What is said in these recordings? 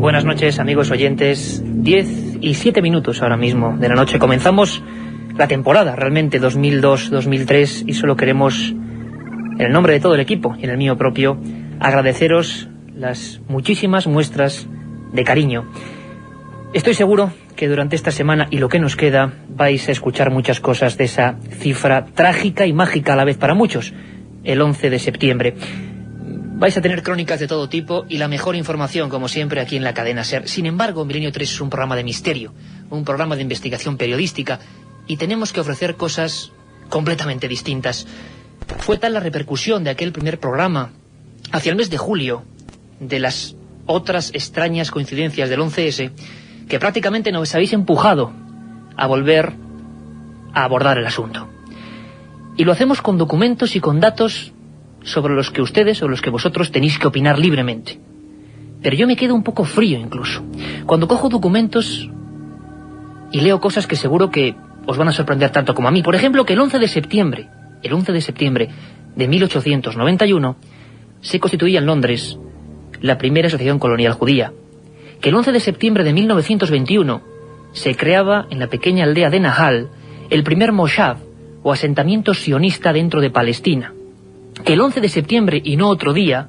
Buenas noches, amigos oyentes. 10 y 7 minutos ahora mismo de la noche. Comenzamos la temporada, realmente, 2002-2003, y solo queremos, en el nombre de todo el equipo y en el mío propio, agradeceros las muchísimas muestras de cariño. Estoy seguro que durante esta semana y lo que nos queda vais a escuchar muchas cosas de esa cifra trágica y mágica a la vez para muchos, el 11 de septiembre. Vais a tener crónicas de todo tipo y la mejor información, como siempre, aquí en la cadena SER. Sin embargo, Milenio 3 es un programa de misterio, un programa de investigación periodística, y tenemos que ofrecer cosas completamente distintas. Fue tal la repercusión de aquel primer programa, hacia el mes de julio, de las otras extrañas coincidencias del 11S, que prácticamente nos habéis empujado a volver a abordar el asunto. Y lo hacemos con documentos y con datos sobre los que ustedes o los que vosotros tenéis que opinar libremente. Pero yo me quedo un poco frío incluso cuando cojo documentos y leo cosas que seguro que os van a sorprender tanto como a mí. Por ejemplo, que el 11 de septiembre de 1891 se constituía en Londres la primera asociación colonial judía. Que el 11 de septiembre de 1921 se creaba en la pequeña aldea de Nahal el primer moshav o asentamiento sionista dentro de Palestina. Que el 11 de septiembre y no otro día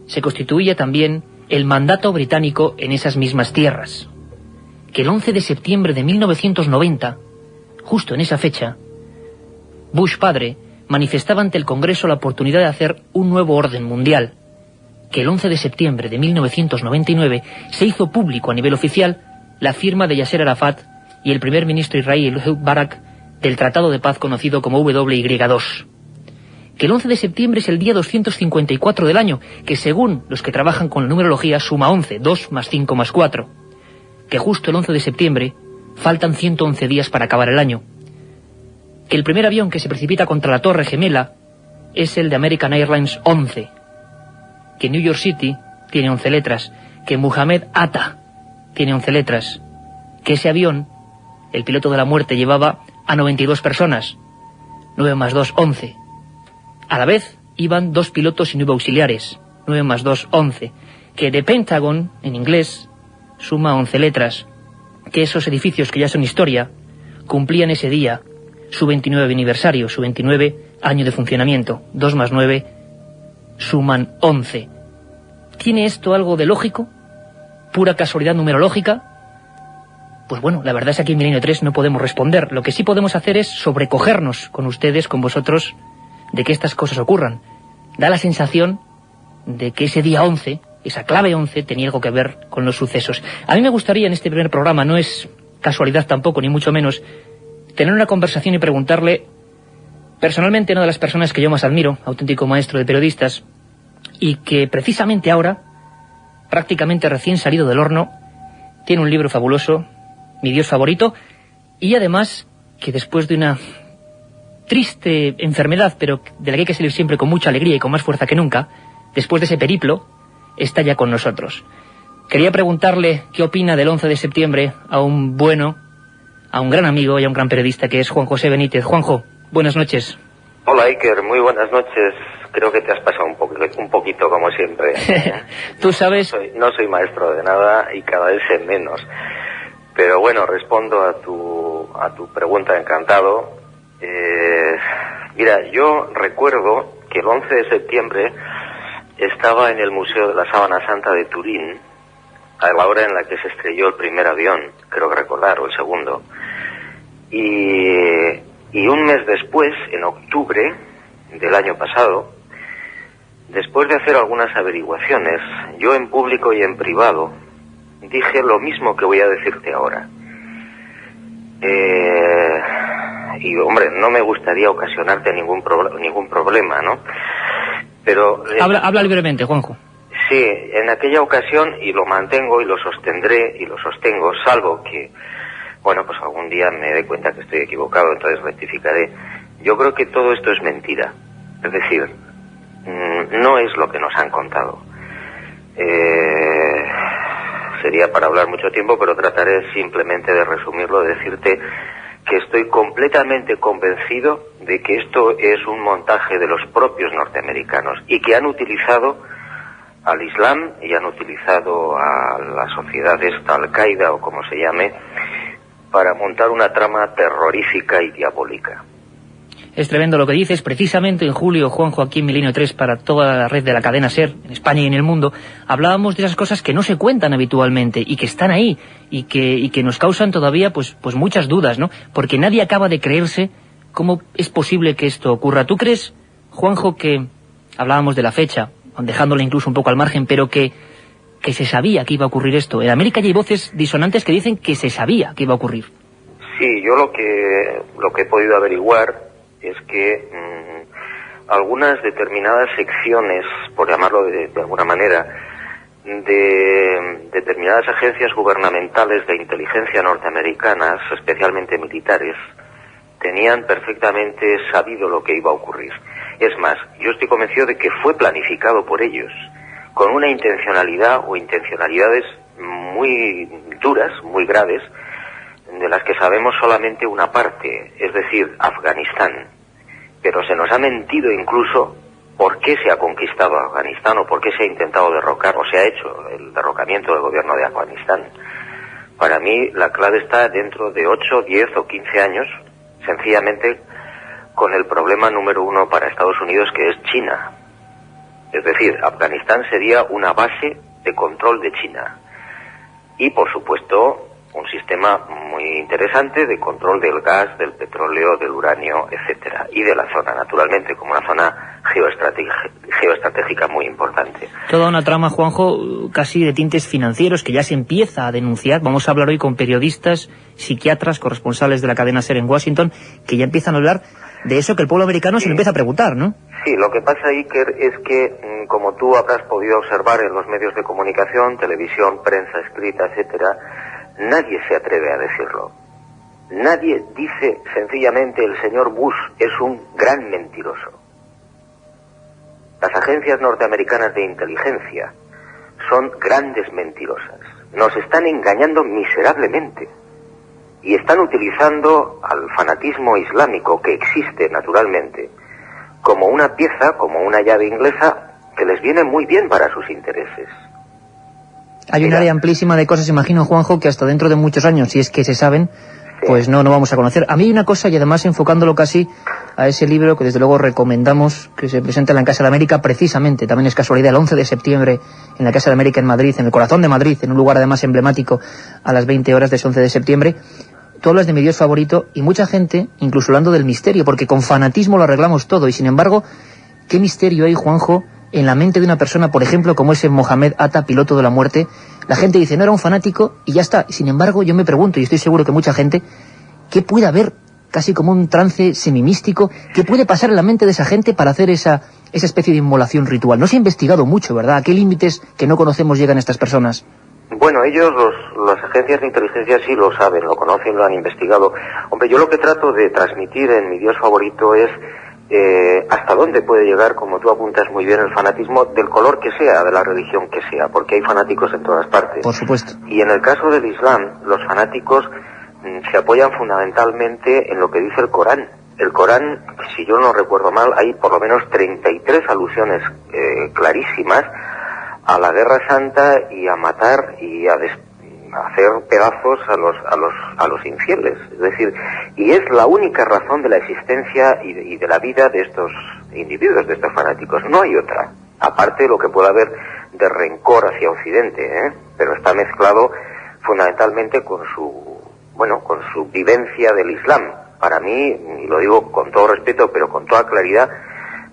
se constituía también el mandato británico en esas mismas tierras. Que el 11 de septiembre de 1990, justo en esa fecha, Bush padre manifestaba ante el Congreso la oportunidad de hacer un nuevo orden mundial. Que el 11 de septiembre de 1999 se hizo público a nivel oficial la firma de Yasser Arafat y el primer ministro israelí Ehud Barak del Tratado de Paz conocido como WY2. Que el 11 de septiembre es el día 254 del año, que según los que trabajan con la numerología suma 11, 2 más 5 más 4. Que justo el 11 de septiembre faltan 111 días para acabar el año. Que el primer avión que se precipita contra la Torre Gemela es el de American Airlines 11. Que New York City tiene 11 letras. Que Muhammad Atta tiene 11 letras. Que ese avión, el piloto de la muerte, llevaba a 92 personas. 9 más 2, 11. A la vez iban 2 pilotos y 9 auxiliares. 9 más 2, 11. Que The Pentagon, en inglés, suma 11 letras. Que esos edificios que ya son historia cumplían ese día su 29 aniversario, su 29 año de funcionamiento. 2 más 9 suman 11. ¿Tiene esto algo de lógico? ¿Pura casualidad numerológica? Pues bueno, la verdad es que aquí en Milenio 3 no podemos responder. Lo que sí podemos hacer es sobrecogernos con ustedes, con vosotros, de que estas cosas ocurran. Da la sensación de que ese día 11, esa clave 11, tenía algo que ver con los sucesos. A mí me gustaría en este primer programa, no es casualidad tampoco, ni mucho menos, tener una conversación y preguntarle personalmente a una de las personas que yo más admiro, auténtico maestro de periodistas, y que precisamente ahora, prácticamente recién salido del horno, tiene un libro fabuloso, Mi Dios favorito, y además que después de una triste enfermedad, pero de la que hay que salir siempre con mucha alegría y con más fuerza que nunca, después de ese periplo, está ya con nosotros. Quería preguntarle qué opina del 11 de septiembre a un gran amigo y a un gran periodista que es Juan José Benítez. Juanjo, buenas noches. Hola Iker, muy buenas noches. Creo que te has pasado un poquito como siempre. Tú sabes... No soy maestro de nada y cada vez sé menos. Pero bueno, respondo a tu pregunta encantado. Mira, yo recuerdo que el 11 de septiembre estaba en el Museo de la Sábana Santa de Turín a la hora en la que se estrelló el primer avión, creo que recordar, o el segundo. Y un mes después, en octubre del año pasado, después de hacer algunas averiguaciones, yo en público y en privado dije lo mismo que voy a decirte ahora. Y hombre, no me gustaría ocasionarte ningún problema, ¿no? Pero habla libremente, Juanjo. Sí, en aquella ocasión, y lo mantengo y lo sostendré y lo sostengo, salvo que, bueno, pues algún día me dé cuenta que estoy equivocado, entonces rectificaré. Yo creo que todo esto es mentira. Es decir, no es lo que nos han contado. Sería para hablar mucho tiempo, pero trataré simplemente de resumirlo, de decirte que estoy completamente convencido de que esto es un montaje de los propios norteamericanos y que han utilizado al Islam y han utilizado a la sociedad esta, Al-Qaeda o como se llame, para montar una trama terrorífica y diabólica. Es tremendo lo que dices. Precisamente en julio, Juanjo, aquí en Milenio 3, para toda la red de la cadena SER, en España y en el mundo, hablábamos de esas cosas que no se cuentan habitualmente y que están ahí y que nos causan todavía pues muchas dudas, ¿no? Porque nadie acaba de creerse cómo es posible que esto ocurra. ¿Tú crees, Juanjo, que hablábamos de la fecha, dejándola incluso un poco al margen, pero que se sabía que iba a ocurrir esto? En América ya hay voces disonantes que dicen que se sabía que iba a ocurrir. Sí, yo lo que he podido averiguar es que algunas determinadas secciones, por llamarlo de alguna manera, de determinadas agencias gubernamentales de inteligencia norteamericanas, especialmente militares, tenían perfectamente sabido lo que iba a ocurrir. Es más, yo estoy convencido de que fue planificado por ellos, con una intencionalidad o intencionalidades muy duras, muy graves, de las que sabemos solamente una parte, es decir, Afganistán. Pero se nos ha mentido incluso por qué se ha conquistado Afganistán o por qué se ha intentado derrocar o se ha hecho el derrocamiento del gobierno de Afganistán. Para mí la clave está dentro de 8, 10 o 15 años, sencillamente con el problema número uno para Estados Unidos, que es China. Es decir, Afganistán sería una base de control de China. Y, por supuesto, un sistema muy interesante de control del gas, del petróleo, del uranio, etcétera, y de la zona, naturalmente, como una zona geoestratégica muy importante. Toda una trama, Juanjo, casi de tintes financieros que ya se empieza a denunciar. Vamos a hablar hoy con periodistas, psiquiatras, corresponsales de la cadena SER en Washington, que ya empiezan a hablar de eso que el pueblo americano se lo empieza a preguntar, ¿no? Sí, lo que pasa, Iker, es que, como tú habrás podido observar en los medios de comunicación, televisión, prensa escrita, etcétera, nadie se atreve a decirlo. Nadie dice sencillamente el señor Bush es un gran mentiroso. Las agencias norteamericanas de inteligencia son grandes mentirosas. Nos están engañando miserablemente. Y están utilizando al fanatismo islámico, que existe naturalmente, como una pieza, como una llave inglesa, que les viene muy bien para sus intereses. Hay un área amplísima de cosas, imagino, Juanjo, que hasta dentro de muchos años, si es que se saben, sí, pues no vamos a conocer. A mí hay una cosa, y además enfocándolo casi a ese libro que desde luego recomendamos, que se presenta en la Casa de América, precisamente, también es casualidad, el 11 de septiembre, en la Casa de América en Madrid, en el corazón de Madrid, en un lugar además emblemático, a las 20 horas de ese 11 de septiembre. Tú hablas de mi Dios favorito, y mucha gente, incluso hablando del misterio, porque con fanatismo lo arreglamos todo, y sin embargo, ¿qué misterio hay, Juanjo, en la mente de una persona, por ejemplo, como ese Mohamed Atta, piloto de la muerte? La gente dice, no, era un fanático y ya está. Sin embargo, yo me pregunto, y estoy seguro que mucha gente, ¿qué puede haber, casi como un trance semimístico, qué puede pasar en la mente de esa gente para hacer esa especie de inmolación ritual? No se ha investigado mucho, ¿verdad? ¿A qué límites que no conocemos llegan estas personas? Bueno, ellos, las agencias de inteligencia sí lo saben, lo conocen, lo han investigado. Hombre, yo lo que trato de transmitir en mi Dios favorito es hasta dónde puede llegar, como tú apuntas muy bien, el fanatismo, del color que sea, de la religión que sea, porque hay fanáticos en todas partes. Por supuesto. Y en el caso del Islam, los fanáticos se apoyan fundamentalmente en lo que dice el Corán. El Corán, si yo no recuerdo mal, hay por lo menos 33 alusiones clarísimas a la Guerra Santa y a matar y a hacer pedazos a los infieles. Es decir, y es la única razón de la existencia y de la vida de estos individuos, de estos fanáticos. No hay otra, aparte de lo que pueda haber de rencor hacia Occidente, pero está mezclado fundamentalmente con su vivencia del Islam. Para mí, y lo digo con todo respeto, pero con toda claridad,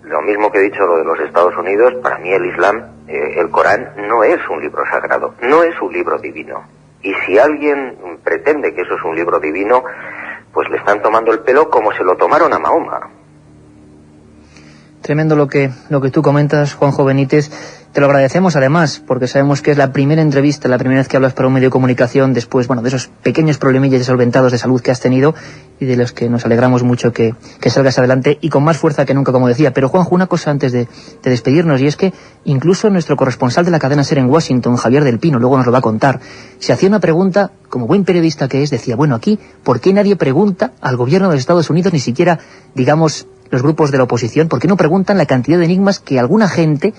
lo mismo que he dicho lo de los Estados Unidos, para mí el Islam, el Corán, no es un libro sagrado, no es un libro divino. Y si alguien pretende que eso es un libro divino, pues le están tomando el pelo como se lo tomaron a Mahoma. Tremendo lo que tú comentas, Juanjo Benítez. Te lo agradecemos además, porque sabemos que es la primera entrevista, la primera vez que hablas para un medio de comunicación después, de esos pequeños problemillas solventados de salud que has tenido y de los que nos alegramos mucho que salgas adelante y con más fuerza que nunca, como decía. Pero, Juanjo, una cosa antes de despedirnos, y es que incluso nuestro corresponsal de la cadena SER en Washington, Javier del Pino, luego nos lo va a contar, se hacía una pregunta, como buen periodista que es, decía, bueno, aquí, ¿por qué nadie pregunta al gobierno de Estados Unidos, ni siquiera, digamos, los grupos de la oposición, por qué no preguntan la cantidad de enigmas que alguna gente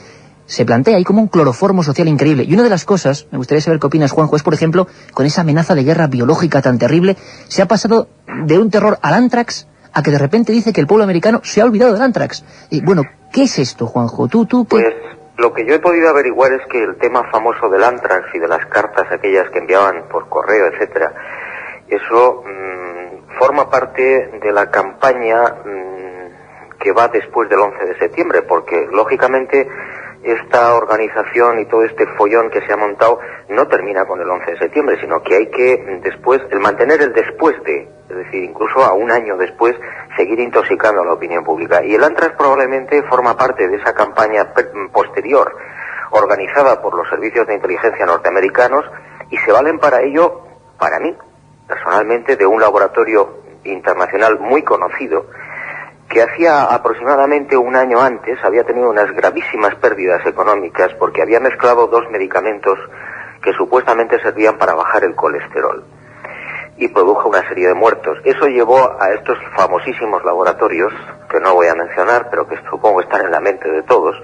se plantea ahí como un cloroformo social increíble. Y una de las cosas, me gustaría saber qué opinas, Juanjo, es, por ejemplo, con esa amenaza de guerra biológica tan terrible, se ha pasado de un terror al ántrax a que de repente dice que el pueblo americano se ha olvidado del ántrax. Y bueno, ¿qué es esto, Juanjo? ¿Tú qué? Pues lo que yo he podido averiguar es que el tema famoso del ántrax y de las cartas aquellas que enviaban por correo, etcétera, eso forma parte de la campaña que va después del 11 de septiembre, porque lógicamente esta organización y todo este follón que se ha montado no termina con el 11 de septiembre, sino que hay que después, el mantener el después de, es decir, incluso a un año después, seguir intoxicando a la opinión pública. Y el Antrax probablemente forma parte de esa campaña posterior, organizada por los servicios de inteligencia norteamericanos, y se valen para ello, para mí, personalmente, de un laboratorio internacional muy conocido, que hacía aproximadamente un año antes había tenido unas gravísimas pérdidas económicas porque había mezclado dos medicamentos que supuestamente servían para bajar el colesterol y produjo una serie de muertos. Eso llevó a estos famosísimos laboratorios, que no voy a mencionar, pero que supongo están en la mente de todos,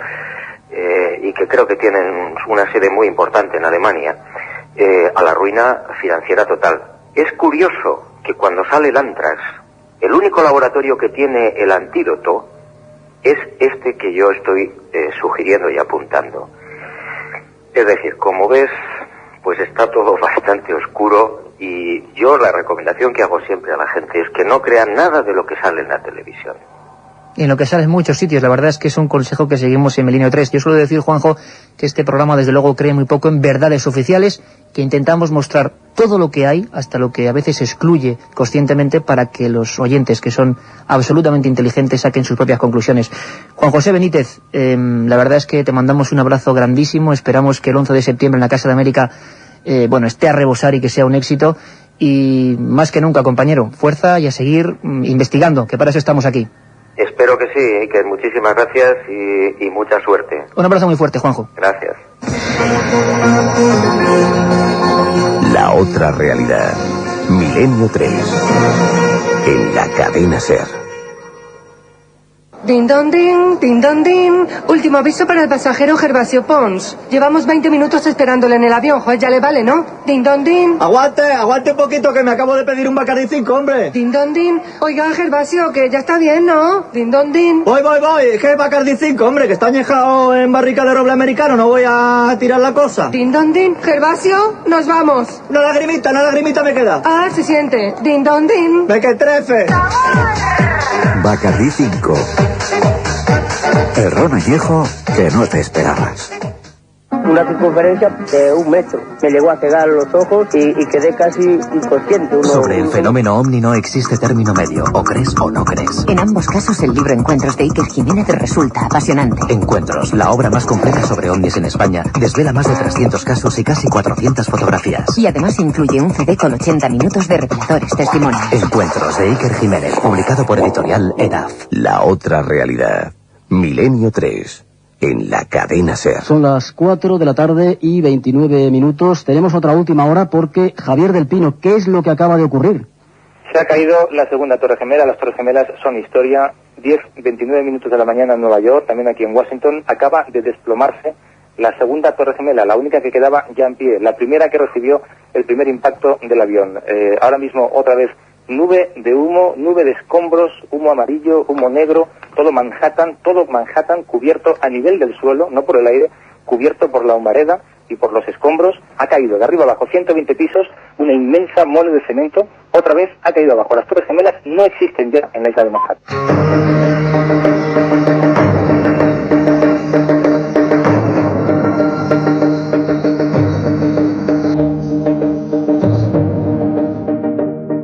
y que creo que tienen una sede muy importante en Alemania, a la ruina financiera total. Es curioso que cuando sale el Antrax, el único laboratorio que tiene el antídoto es este que yo estoy sugiriendo y apuntando. Es decir, como ves, pues está todo bastante oscuro, y yo la recomendación que hago siempre a la gente es que no crean nada de lo que sale en la televisión. En lo que sale en muchos sitios, la verdad es que es un consejo que seguimos en Milenio 3. Yo suelo decir, Juanjo, que este programa desde luego cree muy poco en verdades oficiales, que intentamos mostrar todo lo que hay, hasta lo que a veces excluye conscientemente, para que los oyentes, que son absolutamente inteligentes, saquen sus propias conclusiones. Juan José Benítez, la verdad es que te mandamos un abrazo grandísimo, esperamos que el 11 de septiembre en la Casa de América esté a rebosar y que sea un éxito, y más que nunca, compañero, fuerza y a seguir investigando, que para eso estamos aquí. Espero que sí, que muchísimas gracias y mucha suerte. Un abrazo muy fuerte, Juanjo. Gracias. La otra realidad. Milenio 3. En la cadena SER. Din don din. Último aviso para el pasajero Gervasio Pons. Llevamos 20 minutos esperándole en el avión, joder, ya le vale, ¿no? Din don din. Aguante un poquito, que me acabo de pedir un Bacardi 5, hombre. Din don din. Oiga, Gervasio, que ya está bien, ¿no? Din don din. Voy, que Bacardi 5, hombre, que está añejado en barrica de roble americano, no voy a tirar la cosa. Din don din. Gervasio, nos vamos. Una lagrimita me queda. Ah, se siente. Din don din. Ve que trefe. Bacardi 5. El ron añejo que no te esperabas. Una circunferencia de 1 metro. Me llegó a cegar los ojos y quedé casi inconsciente. Sobre el fenómeno ovni no existe término medio, o crees o no crees. En ambos casos el libro Encuentros de Iker Jiménez resulta apasionante. Encuentros, la obra más completa sobre ovnis en España, desvela más de 300 casos y casi 400 fotografías. Y además incluye un CD con 80 minutos de reveladores testimonios. Encuentros de Iker Jiménez, publicado por editorial EDAF. La otra realidad. Milenio 3. En la cadena SER. Son las 4 de la tarde y 29 minutos. Tenemos otra última hora porque, Javier del Pino, ¿qué es lo que acaba de ocurrir? Se ha caído la segunda Torre Gemela. Las Torres Gemelas son historia. 10:29 minutos de la mañana en Nueva York, también aquí en Washington. Acaba de desplomarse la segunda Torre Gemela, la única que quedaba ya en pie. La primera que recibió el primer impacto del avión. Ahora mismo, otra vez, nube de humo, nube de escombros, humo amarillo, humo negro, todo Manhattan cubierto a nivel del suelo, no por el aire, cubierto por la humareda y por los escombros. Ha caído de arriba abajo 120 pisos, una inmensa mole de cemento, otra vez ha caído abajo. Las Torres Gemelas no existen ya en la isla de Manhattan.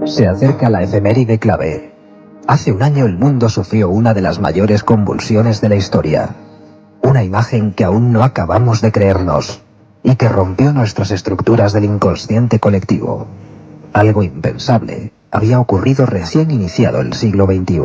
Se acerca la efeméride clave. Hace un año el mundo sufrió una de las mayores convulsiones de la historia. Una imagen que aún no acabamos de creernos y que rompió nuestras estructuras del inconsciente colectivo. Algo impensable había ocurrido recién iniciado el siglo XXI.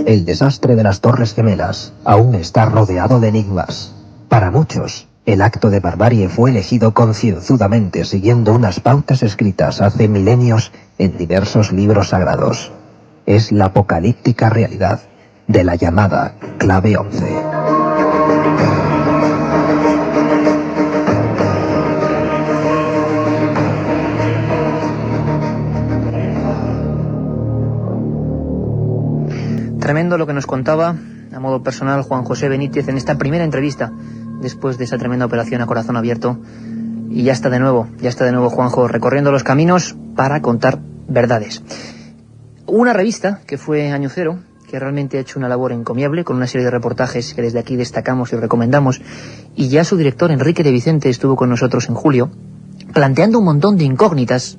El desastre de las Torres Gemelas aún está rodeado de enigmas. Para muchos, El acto de barbarie fue elegido concienzudamente siguiendo unas pautas escritas hace milenios en diversos libros sagrados. Es la apocalíptica realidad de la llamada clave 11. Tremendo lo que nos contaba, a modo personal, Juan José Benítez en esta primera entrevista después de esa tremenda operación a corazón abierto. Y ya está de nuevo Juanjo recorriendo los caminos para contar verdades. Una revista que fue Año Cero, que realmente ha hecho una labor encomiable con una serie de reportajes que desde aquí destacamos y recomendamos, y ya su director Enrique de Vicente estuvo con nosotros en julio planteando un montón de incógnitas.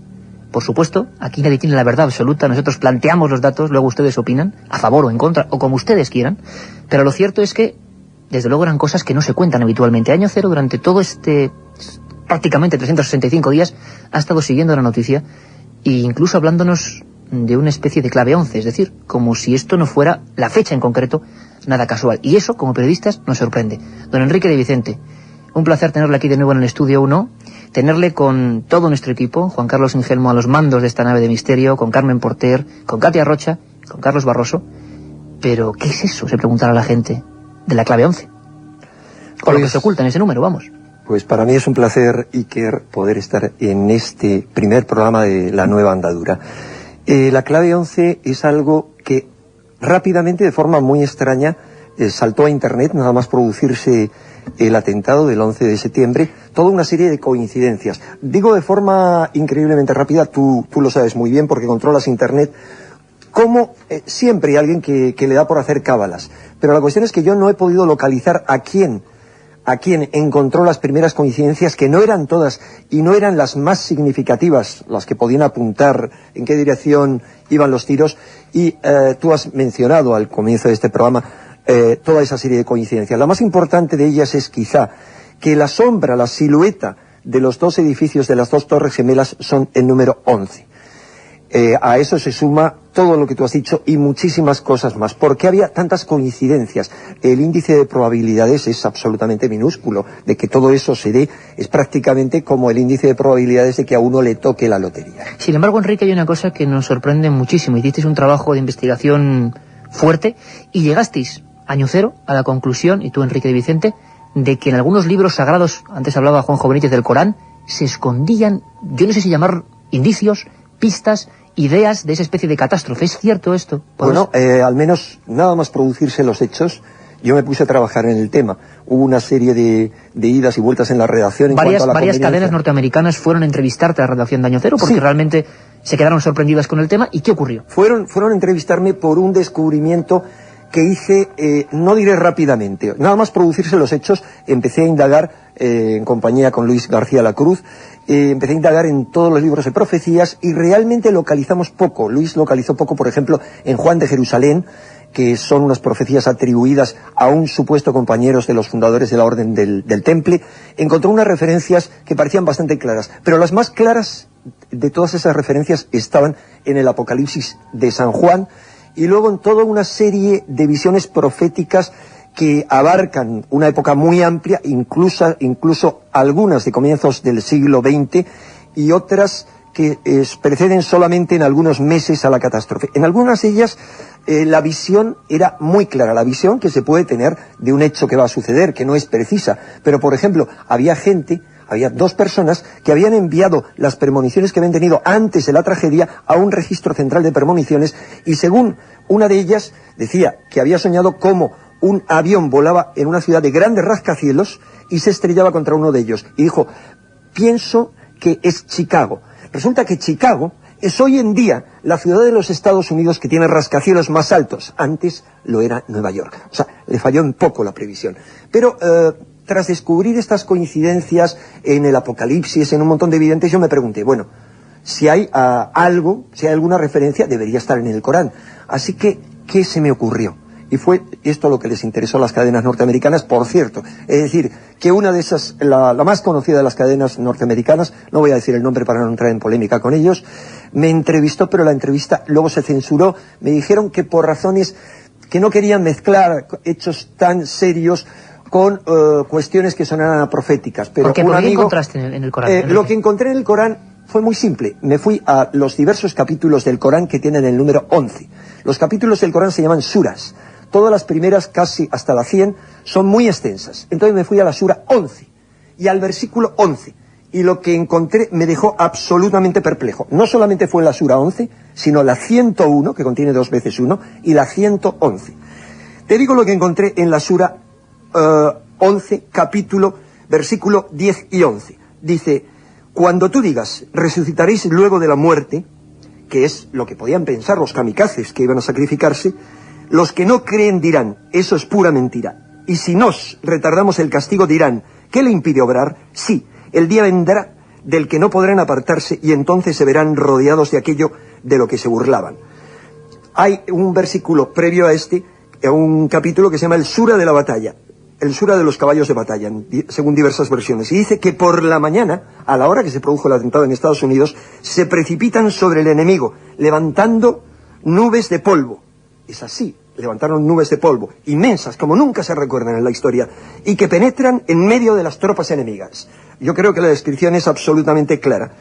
Por supuesto, aquí nadie tiene la verdad absoluta, nosotros planteamos los datos, luego ustedes opinan, a favor o en contra, o como ustedes quieran, pero lo cierto es que, desde luego, eran cosas que no se cuentan habitualmente. Año Cero, durante todo prácticamente 365 días, ha estado siguiendo la noticia e incluso hablándonos de una especie de clave 11, es decir, como si esto no fuera la fecha en concreto, nada casual. Y eso, como periodistas, nos sorprende. Don Enrique de Vicente, un placer tenerle aquí de nuevo en el Estudio 1, tenerle con todo nuestro equipo, Juan Carlos Ingelmo a los mandos de esta nave de misterio, con Carmen Porter, con Katia Rocha, con Carlos Barroso. Pero, ¿qué es eso?, se preguntará la gente, de la clave 11. O lo que se oculta en ese número, vamos. Pues para mí es un placer, Iker, poder estar en este primer programa de la nueva andadura. La clave 11 es algo que rápidamente, de forma muy extraña, saltó a Internet, nada más producirse el atentado del 11 de septiembre, toda una serie de coincidencias. Digo de forma increíblemente rápida, tú lo sabes muy bien porque controlas Internet, como siempre hay alguien que le da por hacer cábalas. Pero la cuestión es que yo no he podido localizar a quién encontró las primeras coincidencias, que no eran todas y no eran las más significativas, las que podían apuntar en qué dirección iban los tiros, y tú has mencionado al comienzo de este programa toda esa serie de coincidencias. La más importante de ellas es quizá que la sombra, la silueta de los dos edificios de las dos torres gemelas son el número 11. A eso se suma todo lo que tú has dicho y muchísimas cosas más. ¿Por qué había tantas coincidencias? El índice de probabilidades es absolutamente minúsculo. De que todo eso se dé es prácticamente como el índice de probabilidades de que a uno le toque la lotería. Sin embargo, Enrique, hay una cosa que nos sorprende muchísimo. Hicisteis un trabajo de investigación fuerte y llegasteis, Año Cero, a la conclusión, y tú, Enrique de Vicente, de que en algunos libros sagrados, antes hablaba Juanjo Benítez del Corán, se escondían, yo no sé si llamar indicios, pistas, ideas de esa especie de catástrofe. ¿Es cierto esto? Bueno, al menos nada más producirse los hechos, yo me puse a trabajar en el tema. Hubo una serie de idas y vueltas en la redacción. Varias cadenas norteamericanas fueron a entrevistarte a la redacción de Año Cero porque realmente se quedaron sorprendidas con el tema. ¿Y qué ocurrió? Fueron a entrevistarme por un descubrimiento que hice, no diré rápidamente, nada más producirse los hechos, empecé a indagar en compañía con Luis García Lacruz, empecé a indagar en todos los libros de profecías y realmente localizamos poco. Luis localizó poco, por ejemplo, en Juan de Jerusalén, que son unas profecías atribuidas a un supuesto compañero de los fundadores de la Orden del Temple. Encontró unas referencias que parecían bastante claras, pero las más claras de todas esas referencias estaban en el Apocalipsis de San Juan, y luego en toda una serie de visiones proféticas que abarcan una época muy amplia, incluso algunas de comienzos del siglo XX y otras que preceden solamente en algunos meses a la catástrofe. En algunas de ellas la visión era muy clara, la visión que se puede tener de un hecho que va a suceder, que no es precisa. Pero, por ejemplo, había dos personas que habían enviado las premoniciones que habían tenido antes de la tragedia a un registro central de premoniciones, y según una de ellas decía que había soñado cómo un avión volaba en una ciudad de grandes rascacielos y se estrellaba contra uno de ellos. Y dijo, pienso que es Chicago. Resulta que Chicago es hoy en día la ciudad de los Estados Unidos que tiene rascacielos más altos. Antes lo era Nueva York. O sea, le falló un poco la previsión. Pero tras descubrir estas coincidencias en el Apocalipsis, en un montón de evidentes, yo me pregunté, bueno, si hay si hay alguna referencia, debería estar en el Corán. Así que, ¿qué se me ocurrió? Y fue esto lo que les interesó a las cadenas norteamericanas, por cierto. Es decir, que una de esas, la más conocida de las cadenas norteamericanas, no voy a decir el nombre para no entrar en polémica con ellos, me entrevistó, pero la entrevista luego se censuró. Me dijeron que por razones que no querían mezclar hechos tan serios con cuestiones que sonaban proféticas. Pero ¿Por qué encontraste en el Corán? Lo que encontré en el Corán fue muy simple. Me fui a los diversos capítulos del Corán que tienen el número 11. Los capítulos del Corán se llaman suras. Todas las primeras, casi hasta la 100, son muy extensas. Entonces me fui a la sura 11 y al versículo 11. Y lo que encontré me dejó absolutamente perplejo. No solamente fue la sura 11, sino la 101, que contiene 2 veces 1, y la 111. Te digo lo que encontré en la sura 11, capítulo, versículo 10 y 11. Dice: cuando tú digas, resucitaréis luego de la muerte, que es lo que podían pensar los kamikazes que iban a sacrificarse, los que no creen dirán, eso es pura mentira. Y si nos retardamos el castigo dirán, ¿qué le impide obrar? Sí, el día vendrá del que no podrán apartarse y entonces se verán rodeados de aquello de lo que se burlaban. Hay un versículo previo a este, un capítulo que se llama el Sura de la batalla, el Sura de los caballos de batalla, según diversas versiones. Y dice que por la mañana, a la hora que se produjo el atentado en Estados Unidos, se precipitan sobre el enemigo, levantando nubes de polvo. Es así, levantaron nubes de polvo, inmensas, como nunca se recuerdan en la historia, y que penetran en medio de las tropas enemigas. Yo creo que la descripción es absolutamente clara.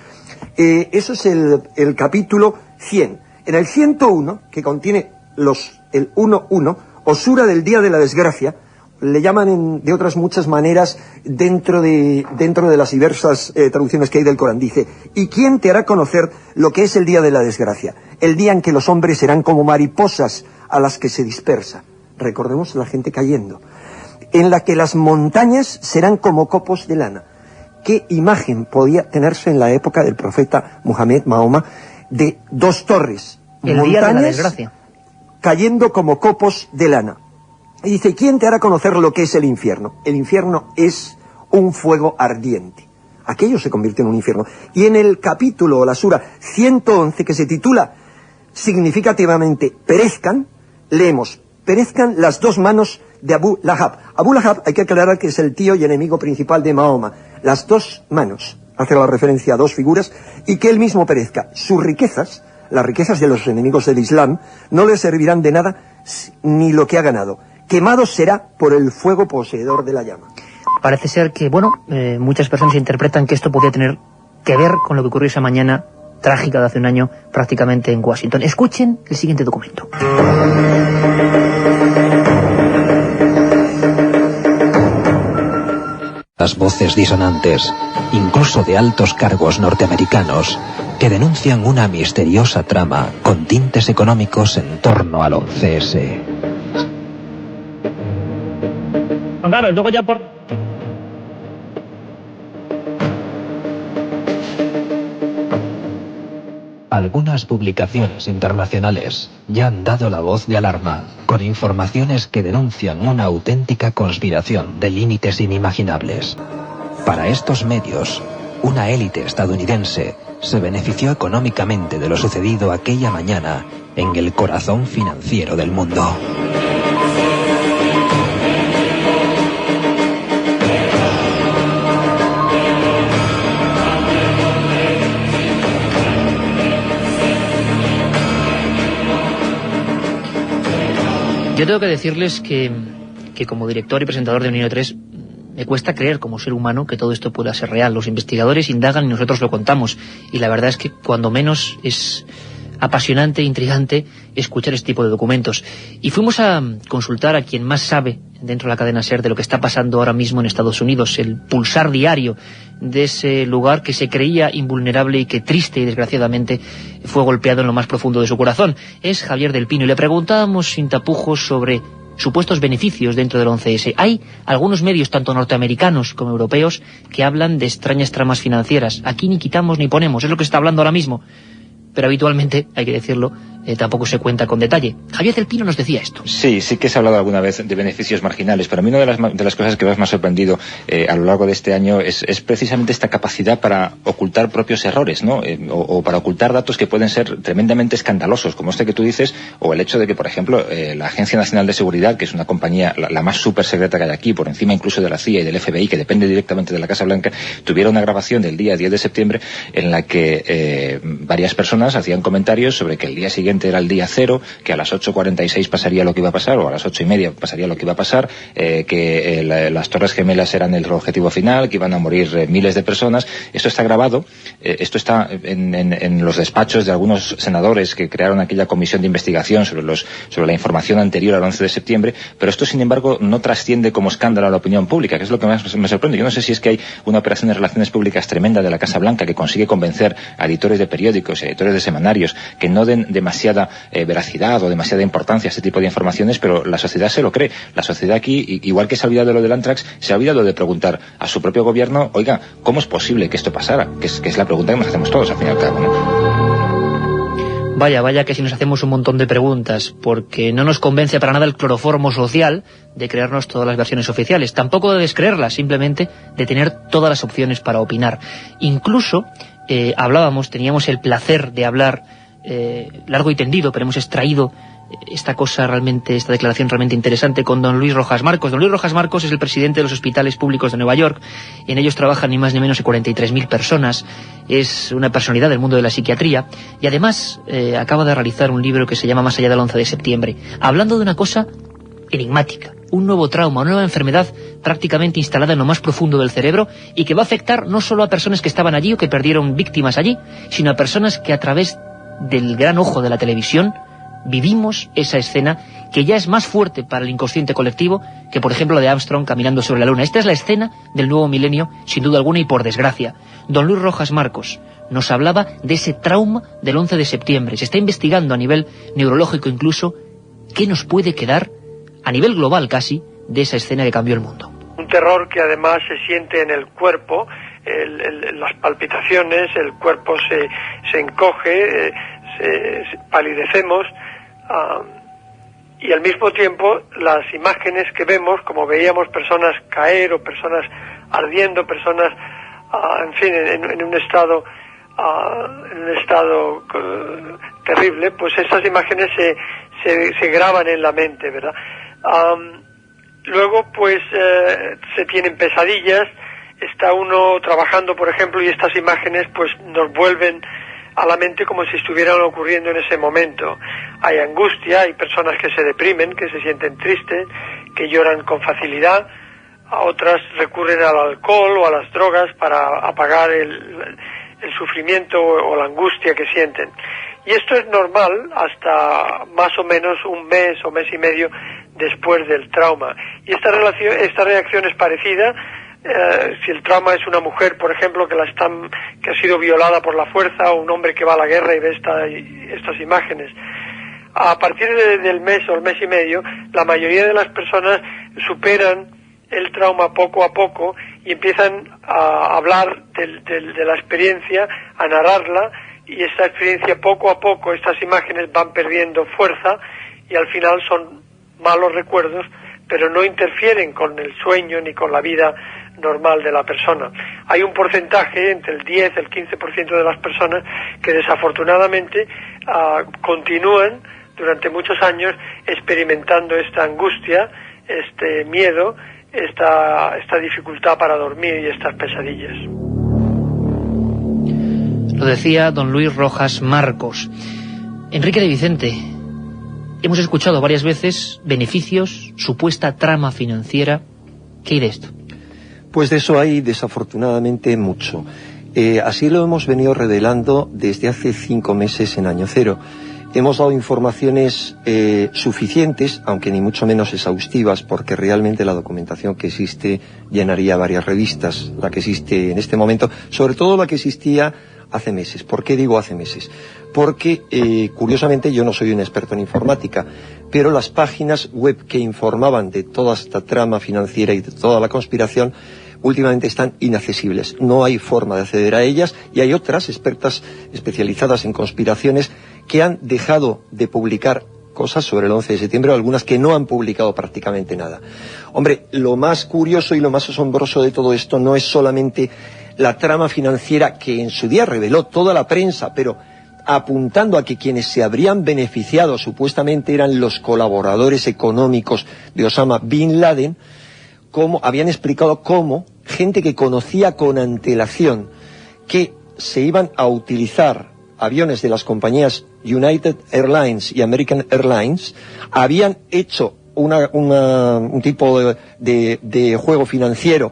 Eso es el capítulo 100. En el 101, que contiene el 1.1, o Sura del día de la desgracia, le llaman de otras muchas maneras dentro de las diversas traducciones que hay del Corán. Dice: ¿y quién te hará conocer lo que es el día de la desgracia? El día en que los hombres serán como mariposas a las que se dispersa. Recordemos la gente cayendo. En la que las montañas serán como copos de lana. ¿Qué imagen podía tenerse en la época del profeta Muhammad, Mahoma, de 2 torres? El día de la desgracia. Cayendo como copos de lana. Y dice: ¿quién te hará conocer lo que es el infierno? El infierno es un fuego ardiente. Aquello se convierte en un infierno. Y en el capítulo, la sura 111, que se titula significativamente perezcan, leemos: perezcan las 2 manos de Abu Lahab. Abu Lahab, hay que aclarar que es el tío y enemigo principal de Mahoma. Las 2 manos, hace la referencia a 2 figuras, y que él mismo perezca. Sus riquezas, las riquezas de los enemigos del Islam, no le servirán de nada ni lo que ha ganado. Quemado será por el fuego poseedor de la llama. Parece ser que, muchas personas interpretan que esto podría tener que ver con lo que ocurrió esa mañana trágica de hace un año prácticamente en Washington. Escuchen el siguiente documento. Las voces disonantes, incluso de altos cargos norteamericanos, que denuncian una misteriosa trama con tintes económicos en torno al 11S. Claro, luego ya por... Algunas publicaciones internacionales ya han dado la voz de alarma, con informaciones que denuncian una auténtica conspiración de límites inimaginables. Para estos medios, una élite estadounidense se benefició económicamente de lo sucedido aquella mañana en el corazón financiero del mundo. Yo tengo que decirles que como director y presentador de Milenio 3 me cuesta creer como ser humano que todo esto pueda ser real. Los investigadores indagan y nosotros lo contamos. Y la verdad es que cuando menos es apasionante, intrigante escuchar este tipo de documentos. Y fuimos a consultar a quien más sabe dentro de la cadena SER de lo que está pasando ahora mismo en Estados Unidos, el pulsar diario de ese lugar que se creía invulnerable y que triste y desgraciadamente fue golpeado en lo más profundo de su corazón. Es Javier del Pino y le preguntábamos sin tapujos sobre supuestos beneficios dentro del 11S. Hay algunos medios, tanto norteamericanos como europeos, que hablan de extrañas tramas financieras. Aquí ni quitamos ni ponemos, es lo que se está hablando ahora mismo. Pero habitualmente, hay que decirlo, tampoco se cuenta con detalle. Javier del Pino nos decía esto. Sí que se ha hablado alguna vez de beneficios marginales, pero a mí una de las cosas que más me ha sorprendido a lo largo de este año es precisamente esta capacidad para ocultar propios errores, ¿no? O para ocultar datos que pueden ser tremendamente escandalosos, como este que tú dices, o el hecho de que, por ejemplo, la Agencia Nacional de Seguridad, que es una compañía la más súper secreta que hay aquí, por encima incluso de la CIA y del FBI, que depende directamente de la Casa Blanca, tuviera una grabación del día 10 de septiembre en la que varias personas hacían comentarios sobre que el día siguiente siguiente era el día cero, que a las 8:46 pasaría lo que iba a pasar, o a las 8:30 pasaría lo que iba a pasar, que las Torres Gemelas eran el objetivo final, que iban a morir miles de personas. Esto está grabado, esto está en los despachos de algunos senadores que crearon aquella comisión de investigación sobre la información anterior al 11 de septiembre, pero esto, sin embargo, no trasciende como escándalo a la opinión pública, que es lo que más me sorprende. Yo no sé si es que hay una operación de relaciones públicas tremenda de la Casa Blanca que consigue convencer a editores de periódicos y editores de semanarios que no den demasiada veracidad o demasiada importancia a este tipo de informaciones, pero la sociedad se lo cree. La sociedad aquí, igual que se ha olvidado lo del Antrax, se ha olvidado de preguntar a su propio gobierno, oiga, ¿cómo es posible que esto pasara? Que es la pregunta que nos hacemos todos, al fin y al cabo, ¿no? Vaya que si nos hacemos un montón de preguntas, porque no nos convence para nada el cloroformo social de creernos todas las versiones oficiales, tampoco de descreerlas, simplemente de tener todas las opciones para opinar. Incluso teníamos el placer de hablar largo y tendido, pero hemos extraído esta declaración realmente interesante con don Luis Rojas Marcos. Don Luis Rojas Marcos es el presidente de los hospitales públicos de Nueva York. En ellos trabajan ni más ni menos que 43.000 personas. Es una personalidad del mundo de la psiquiatría y además acaba de realizar un libro que se llama Más allá del 11 de septiembre, hablando de una cosa enigmática, un nuevo trauma, una nueva enfermedad prácticamente instalada en lo más profundo del cerebro y que va a afectar no solo a personas que estaban allí o que perdieron víctimas allí, sino a personas que a través del gran ojo de la televisión vivimos esa escena que ya es más fuerte para el inconsciente colectivo que, por ejemplo, la de Armstrong caminando sobre la Luna. Esta es la escena del nuevo milenio, sin duda alguna, y por desgracia. Don Luis Rojas Marcos nos hablaba de ese trauma del 11 de septiembre. Se está investigando a nivel neurológico incluso qué nos puede quedar, a nivel global casi, de esa escena que cambió el mundo. Un terror que además se siente en el cuerpo, las palpitaciones, el cuerpo se encoge, palidecemos, y al mismo tiempo las imágenes que vemos, como veíamos personas caer o personas ardiendo, personas en fin, en un estado terrible, pues esas imágenes se graban en la mente, ¿verdad? Luego pues se tienen pesadillas, está uno trabajando, por ejemplo, y estas imágenes pues nos vuelven a la mente como si estuvieran ocurriendo en ese momento. Hay angustia, hay personas que se deprimen, que se sienten tristes, que lloran con facilidad, a otras recurren al alcohol o a las drogas para apagar el sufrimiento o la angustia que sienten. Y esto es normal hasta más o menos un mes o mes y medio después del trauma. Y esta reacción es parecida. Si el trauma es una mujer, por ejemplo, que ha sido violada por la fuerza, o un hombre que va a la guerra y ve estas imágenes, a partir del mes o el mes y medio, la mayoría de las personas superan el trauma poco a poco y empiezan a hablar de la experiencia, a narrarla, y esta experiencia poco a poco, estas imágenes van perdiendo fuerza y al final son malos recuerdos, pero no interfieren con el sueño ni con la vida normal de la persona. Hay un porcentaje, entre el 10 y el 15% de las personas, que desafortunadamente continúan durante muchos años experimentando esta angustia, este miedo, esta dificultad para dormir y estas pesadillas. Lo decía don Luis Rojas Marcos. Enrique de Vicente, hemos escuchado varias veces beneficios, supuesta trama financiera. ¿Qué hay de esto? Pues de eso hay desafortunadamente mucho. Así lo hemos venido revelando desde hace 5 meses en Año Cero. Hemos dado informaciones suficientes, aunque ni mucho menos exhaustivas, porque realmente la documentación que existe llenaría varias revistas, la que existe en este momento, sobre todo la que existía hace meses. ¿Por qué digo hace meses? Porque, curiosamente, yo no soy un experto en informática, pero las páginas web que informaban de toda esta trama financiera y de toda la conspiración últimamente están inaccesibles. No hay forma de acceder a ellas, y hay otras expertas especializadas en conspiraciones que han dejado de publicar cosas sobre el 11 de septiembre, o algunas que no han publicado prácticamente nada. Hombre, lo más curioso y lo más asombroso de todo esto no es solamente la trama financiera que en su día reveló toda la prensa, pero apuntando a que quienes se habrían beneficiado supuestamente eran los colaboradores económicos de Osama Bin Laden, como habían explicado cómo gente que conocía con antelación que se iban a utilizar aviones de las compañías United Airlines y American Airlines habían hecho un tipo de juego financiero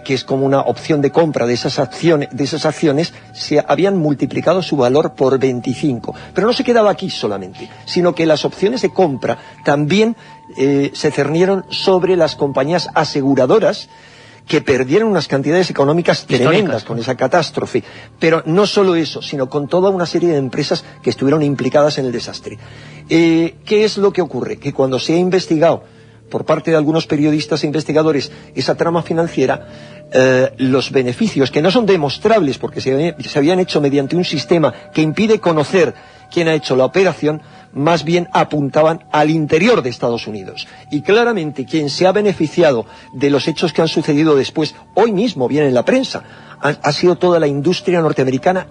que es como una opción de compra de esas acciones, se habían multiplicado su valor por 25. Pero no se quedaba aquí solamente, sino que las opciones de compra también se cernieron sobre las compañías aseguradoras, que perdieron unas cantidades económicas tremendas con esa catástrofe. Pero no solo eso, sino con toda una serie de empresas que estuvieron implicadas en el desastre. ¿Qué es lo que ocurre? Que cuando se ha investigado por parte de algunos periodistas e investigadores esa trama financiera, los beneficios, que no son demostrables porque se habían hecho mediante un sistema que impide conocer quién ha hecho la operación, más bien apuntaban al interior de Estados Unidos. Y claramente quien se ha beneficiado de los hechos que han sucedido después, hoy mismo viene en la prensa, ha sido toda la industria norteamericana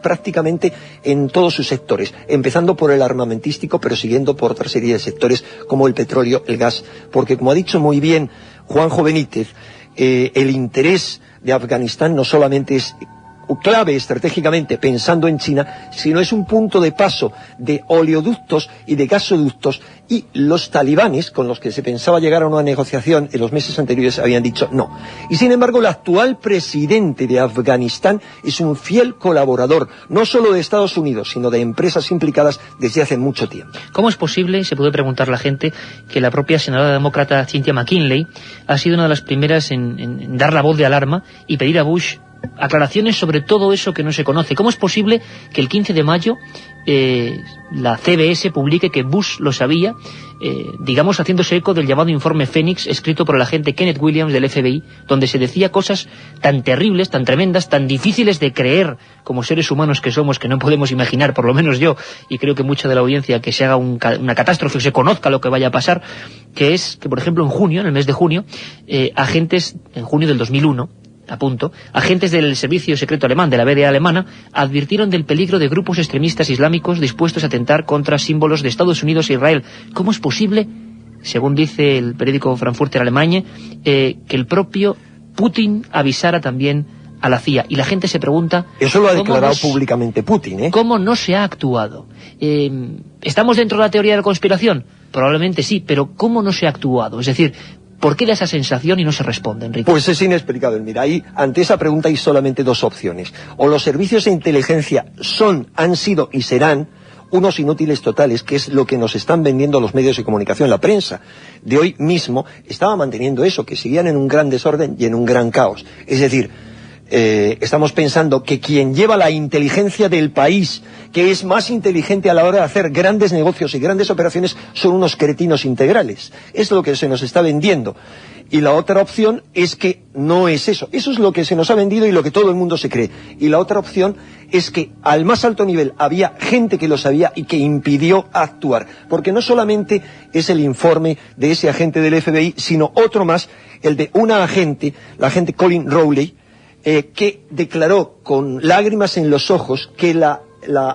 prácticamente en todos sus sectores, empezando por el armamentístico, pero siguiendo por otra serie de sectores como el petróleo, el gas, porque como ha dicho muy bien Juanjo Benítez, el interés de Afganistán no solamente es clave estratégicamente pensando en China, sino es un punto de paso de oleoductos y de gasoductos, y los talibanes, con los que se pensaba llegar a una negociación en los meses anteriores, habían dicho no. Y sin embargo, el actual presidente de Afganistán es un fiel colaborador, no solo de Estados Unidos, sino de empresas implicadas desde hace mucho tiempo. ¿Cómo es posible, se puede preguntar la gente, que la propia senadora demócrata Cynthia McKinley ha sido una de las primeras en dar la voz de alarma y pedir a Bush aclaraciones sobre todo eso que no se conoce? ¿Cómo es posible que el 15 de mayo la CBS publique que Bush lo sabía, digamos haciéndose eco del llamado informe Fénix, escrito por el agente Kenneth Williams del FBI, donde se decía cosas tan terribles, tan tremendas, tan difíciles de creer como seres humanos que somos, que no podemos imaginar, por lo menos yo, y creo que mucha de la audiencia, que se haga una catástrofe, que se conozca lo que vaya a pasar, que es que, por ejemplo, en el mes de junio, agentes, en junio del 2001, agentes del servicio secreto alemán, de la BDA alemana, advirtieron del peligro de grupos extremistas islámicos dispuestos a atentar contra símbolos de Estados Unidos e Israel. ¿Cómo es posible, según dice el periódico Frankfurter Allgemeine, que el propio Putin avisara también a la CIA? Y la gente se pregunta... Eso lo ha declarado públicamente Putin, ¿Cómo no se ha actuado? ¿Estamos dentro de la teoría de la conspiración? Probablemente sí, pero ¿cómo no se ha actuado? Es decir, ¿por qué da esa sensación y no se responde, Enrique? Pues es inexplicable. Mira, ahí, ante esa pregunta hay solamente dos opciones. O los servicios de inteligencia han sido y serán unos inútiles totales, que es lo que nos están vendiendo los medios de comunicación. La prensa de hoy mismo estaba manteniendo eso, que seguían en un gran desorden y en un gran caos. Es decir, estamos pensando que quien lleva la inteligencia del país, que es más inteligente a la hora de hacer grandes negocios y grandes operaciones, son unos cretinos integrales. Es lo que se nos está vendiendo. Y la otra opción es que no es eso. Eso es lo que se nos ha vendido y lo que todo el mundo se cree. Y la otra opción es que al más alto nivel había gente que lo sabía y que impidió actuar. Porque no solamente es el informe de ese agente del FBI, sino otro más, el de una agente, la agente Colin Rowley, que declaró con lágrimas en los ojos que la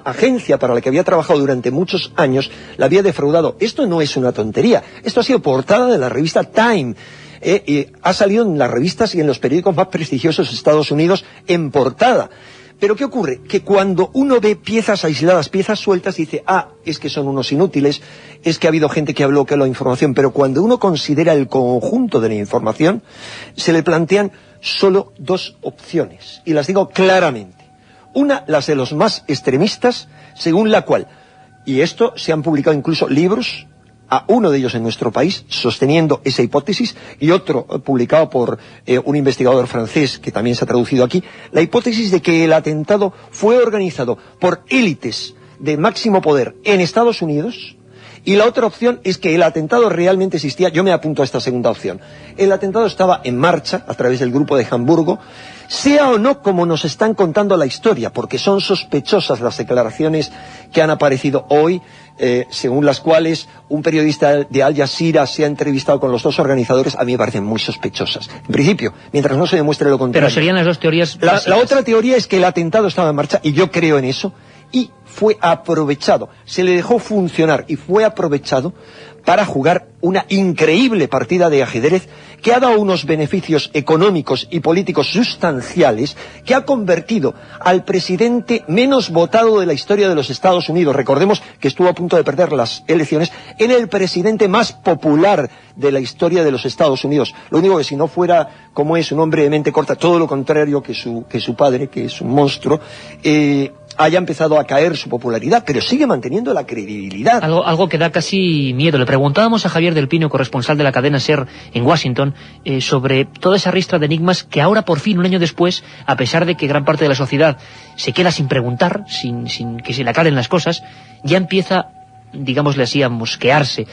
agencia para la que había trabajado durante muchos años la había defraudado. Esto no es una tontería. Esto ha sido portada de la revista Time. Ha salido en las revistas y en los periódicos más prestigiosos de Estados Unidos en portada. Pero ¿qué ocurre? Que cuando uno ve piezas aisladas, piezas sueltas, dice, es que son unos inútiles, es que ha habido gente que ha bloqueado la información. Pero cuando uno considera el conjunto de la información, se le plantean solo dos opciones. Y las digo claramente. Una, las de los más extremistas, según la cual, y esto se han publicado incluso libros, a uno de ellos en nuestro país, sosteniendo esa hipótesis, y otro publicado por un investigador francés, que también se ha traducido aquí, la hipótesis de que el atentado fue organizado por élites de máximo poder en Estados Unidos. Y la otra opción es que el atentado realmente existía. Yo me apunto a esta segunda opción. El atentado estaba en marcha a través del grupo de Hamburgo, sea o no como nos están contando la historia, porque son sospechosas las declaraciones que han aparecido hoy, según las cuales un periodista de Al Jazeera se ha entrevistado con los dos organizadores. A mí me parecen muy sospechosas. En principio, mientras no se demuestre lo contrario. Pero serían las dos teorías. La otra teoría es que el atentado estaba en marcha, y yo creo en eso, y fue aprovechado, se le dejó funcionar y fue aprovechado para jugar una increíble partida de ajedrez que ha dado unos beneficios económicos y políticos sustanciales, que ha convertido al presidente menos votado de la historia de los Estados Unidos, recordemos que estuvo a punto de perder las elecciones, en el presidente más popular de la historia de los Estados Unidos. Lo único que si no fuera, como es, un hombre de mente corta, todo lo contrario que su padre, que es un monstruo, haya empezado a caer su popularidad, pero sigue manteniendo la credibilidad. Algo que da casi miedo. Le preguntábamos a Javier del Pino, corresponsal de la cadena SER en Washington, sobre toda esa ristra de enigmas que ahora, por fin, un año después, a pesar de que gran parte de la sociedad se queda sin preguntar, sin que se le aclaren las cosas, ya empieza, digámosle así, a mosquearse.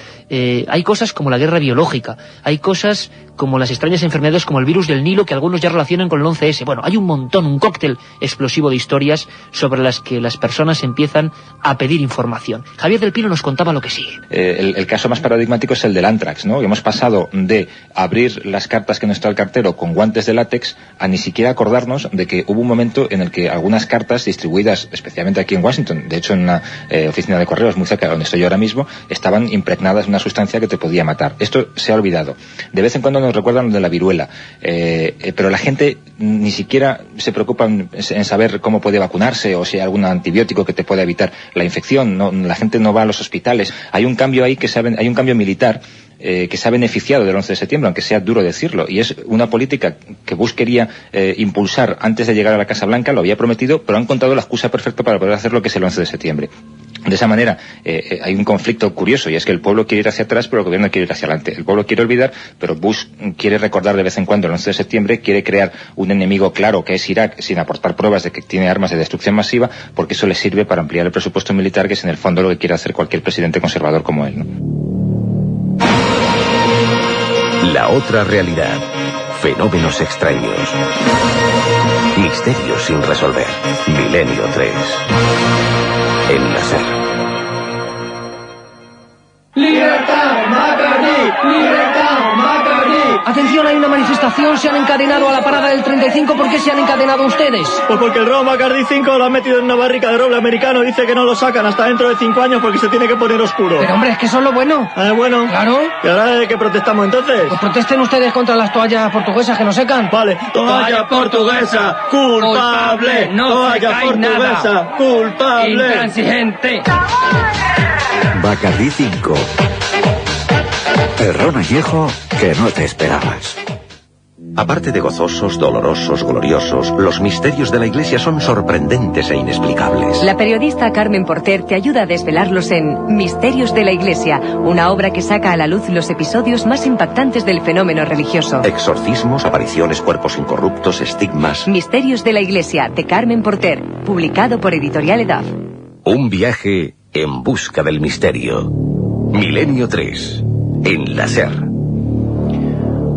Hay cosas como la guerra biológica, hay cosas como las extrañas enfermedades como el virus del Nilo, que algunos ya relacionan con el 11S. Bueno, hay un montón, un cóctel explosivo de historias sobre las que las personas empiezan a pedir información. Javier del Pino nos contaba lo que sigue. El caso más paradigmático es el del Antrax, ¿no? Hemos pasado de abrir las cartas que nos trae el cartero con guantes de látex a ni siquiera acordarnos de que hubo un momento en el que algunas cartas distribuidas, especialmente aquí en Washington, de hecho en una oficina de correos muy cerca de donde estoy yo ahora mismo, estaban impregnadas de una sustancia que te podía matar. Esto se ha olvidado. De vez en cuando nos recuerdan de la viruela, pero la gente ni siquiera se preocupa en saber cómo puede vacunarse o si hay algún antibiótico que te pueda evitar la infección. No, la gente no va a los hospitales. Hay un cambio ahí hay un cambio militar que se ha beneficiado del 11 de septiembre, aunque sea duro decirlo, y es una política que Bush quería impulsar antes de llegar a la Casa Blanca, lo había prometido, pero ha encontrado la excusa perfecta para poder hacer lo que es el 11 de septiembre. De esa manera hay un conflicto curioso, y es que el pueblo quiere ir hacia atrás, pero el gobierno quiere ir hacia adelante. El pueblo quiere olvidar, pero Bush quiere recordar de vez en cuando el 11 de septiembre, quiere crear un enemigo claro que es Irak, sin aportar pruebas de que tiene armas de destrucción masiva, porque eso le sirve para ampliar el presupuesto militar, que es en el fondo lo que quiere hacer cualquier presidente conservador como él, ¿no? La otra realidad. Fenómenos extraños. Misterios sin resolver. Milenio 3. En la SER. ¡Libertad, McCarthy! ¡Libertad, McCarthy! Atención, hay una manifestación, se han encadenado a la parada del 35. ¿Por qué se han encadenado ustedes? Pues porque el robo Bacardi 5 lo han metido en una barrica de roble americano. Dice que no lo sacan hasta dentro de 5 años porque se tiene que poner oscuro. Pero hombre, es que eso es lo bueno. Bueno. Claro. ¿Y ahora de qué protestamos entonces? Pues protesten ustedes contra las toallas portuguesas que nos secan. Vale. Toalla portuguesa, culpable. Toalla portuguesa, culpable. Intransigente. Bacardi 5. El ron añejo que no te esperabas. Aparte de gozosos, dolorosos, gloriosos, los misterios de la Iglesia son sorprendentes e inexplicables. La periodista Carmen Porter te ayuda a desvelarlos en Misterios de la Iglesia, una obra que saca a la luz los episodios más impactantes del fenómeno religioso. Exorcismos, apariciones, cuerpos incorruptos, estigmas. Misterios de la Iglesia, de Carmen Porter, publicado por Editorial Edaf. Un viaje en busca del misterio. Milenio 3. En la SER.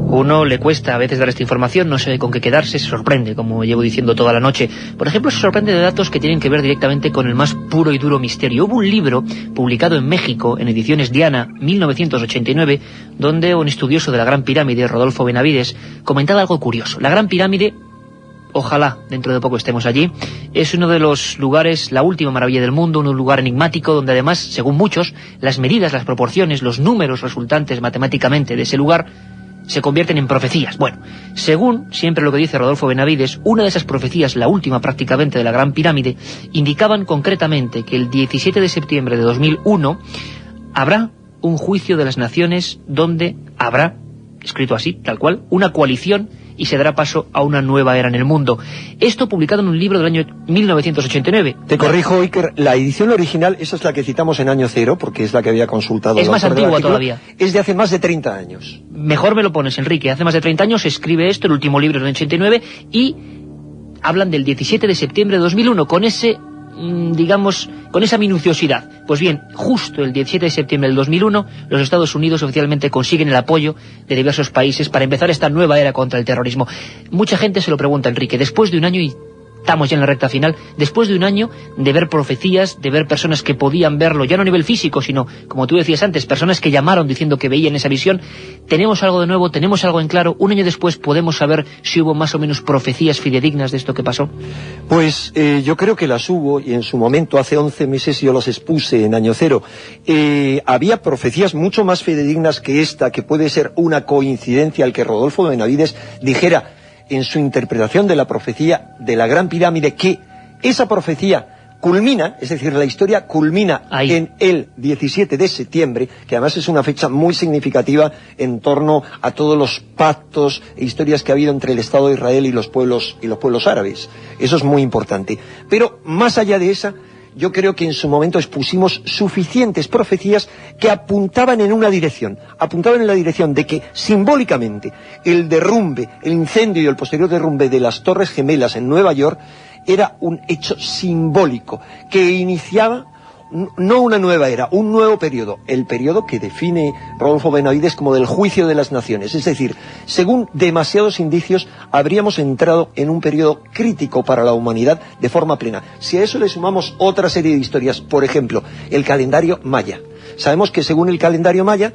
Uno le cuesta a veces dar esta información, no sabe con qué quedarse, se sorprende, como llevo diciendo toda la noche. Por ejemplo, se sorprende de datos que tienen que ver directamente con el más puro y duro misterio. Hubo un libro publicado en México, en ediciones Diana, 1989, donde un estudioso de la Gran Pirámide, Rodolfo Benavides, comentaba algo curioso. La Gran Pirámide, ojalá dentro de poco estemos allí, es uno de los lugares, la última maravilla del mundo, un lugar enigmático donde además, según muchos, las medidas, las proporciones, los números resultantes matemáticamente de ese lugar se convierten en profecías. Bueno, según siempre lo que dice Rodolfo Benavides, una de esas profecías, la última prácticamente de la Gran Pirámide, indicaban concretamente que el 17 de septiembre de 2001 habrá un juicio de las naciones donde habrá, escrito así, tal cual, una coalición y se dará paso a una nueva era en el mundo. Esto publicado en un libro del año 1989. Te corrijo, Iker, la edición original, esa es la que citamos en año cero, porque es la que había consultado. Es más antigua todavía. Es de hace más de 30 años. Mejor me lo pones, Enrique. Hace más de 30 años se escribe esto, el último libro del 89, y hablan del 17 de septiembre de 2001, con ese, digamos, con esa minuciosidad. Pues bien, justo el 17 de septiembre del 2001, los Estados Unidos oficialmente consiguen el apoyo de diversos países para empezar esta nueva era contra el terrorismo. Mucha gente se lo pregunta, Enrique, después de un año y estamos ya en la recta final, después de un año de ver profecías, de ver personas que podían verlo, ya no a nivel físico, sino, como tú decías antes, personas que llamaron diciendo que veían esa visión. Tenemos algo de nuevo, tenemos algo en claro. Un año después podemos saber si hubo más o menos profecías fidedignas de esto que pasó. Pues yo creo que las hubo, y en su momento, hace 11 meses yo las expuse en Año Cero. Había profecías mucho más fidedignas que esta, que puede ser una coincidencia al que Rodolfo Benavides dijera en su interpretación de la profecía de la Gran Pirámide que esa profecía culmina, es decir, la historia culmina ahí, en el 17 de septiembre, que además es una fecha muy significativa en torno a todos los pactos e historias que ha habido entre el Estado de Israel y los pueblos árabes. Eso es muy importante. Pero más allá de esa, yo creo que en su momento expusimos suficientes profecías que apuntaban en una dirección, apuntaban en la dirección de que simbólicamente el derrumbe, el incendio y el posterior derrumbe de las Torres Gemelas en Nueva York era un hecho simbólico que iniciaba no una nueva era, un nuevo periodo, el periodo que define Rodolfo Benavides como del juicio de las naciones. Es decir, según demasiados indicios, habríamos entrado en un periodo crítico para la humanidad de forma plena. Si a eso le sumamos otra serie de historias, por ejemplo, el calendario maya. Sabemos que según el calendario maya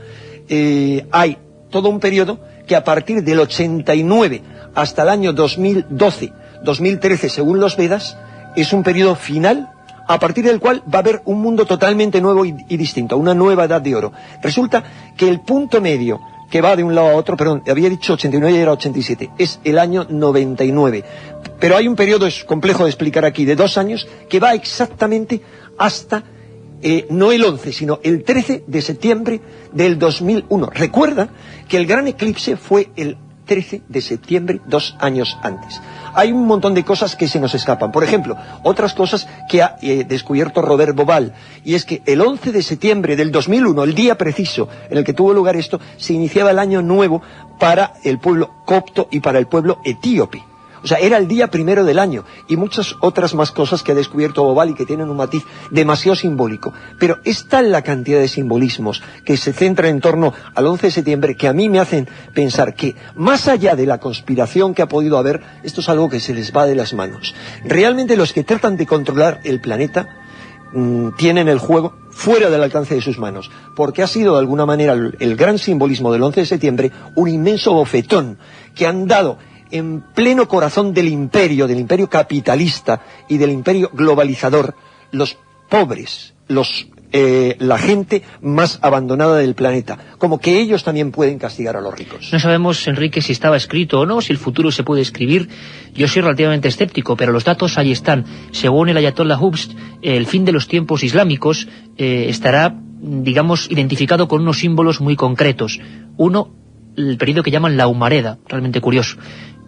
hay todo un periodo que a partir del 89 hasta el año 2012, 2013, según los Vedas, es un periodo final a partir del cual va a haber un mundo totalmente nuevo y distinto, una nueva edad de oro. Resulta que el punto medio que va de un lado a otro, perdón, había dicho 89 y era 87, es el año 99. Pero hay un periodo, es complejo de explicar aquí, de 2 años, que va exactamente hasta, no el 11, sino el 13 de septiembre del 2001. Recuerda que el gran eclipse fue el 13 de septiembre, 2 años antes. Hay un montón de cosas que se nos escapan. Por ejemplo, otras cosas que ha descubierto Robert Bauval, y es que el 11 de septiembre del 2001, el día preciso en el que tuvo lugar esto, se iniciaba el año nuevo para el pueblo copto y para el pueblo etíope. O sea, era el día primero del año, y muchas otras más cosas que ha descubierto Bauval y que tienen un matiz demasiado simbólico. Pero es tal la cantidad de simbolismos que se centra en torno al 11 de septiembre que a mí me hacen pensar que, más allá de la conspiración que ha podido haber, esto es algo que se les va de las manos. Realmente los que tratan de controlar el planeta tienen el juego fuera del alcance de sus manos, porque ha sido de alguna manera el gran simbolismo del 11 de septiembre un inmenso bofetón que han dado en pleno corazón del imperio capitalista y del imperio globalizador, los pobres, la gente más abandonada del planeta, como que ellos también pueden castigar a los ricos. No sabemos, Enrique, si estaba escrito o no, si el futuro se puede escribir. Yo soy relativamente escéptico, pero los datos ahí están. Según el Ayatollah Hubst, el fin de los tiempos islámicos estará, digamos, identificado con unos símbolos muy concretos. Uno, el periodo que llaman la humareda, realmente curioso.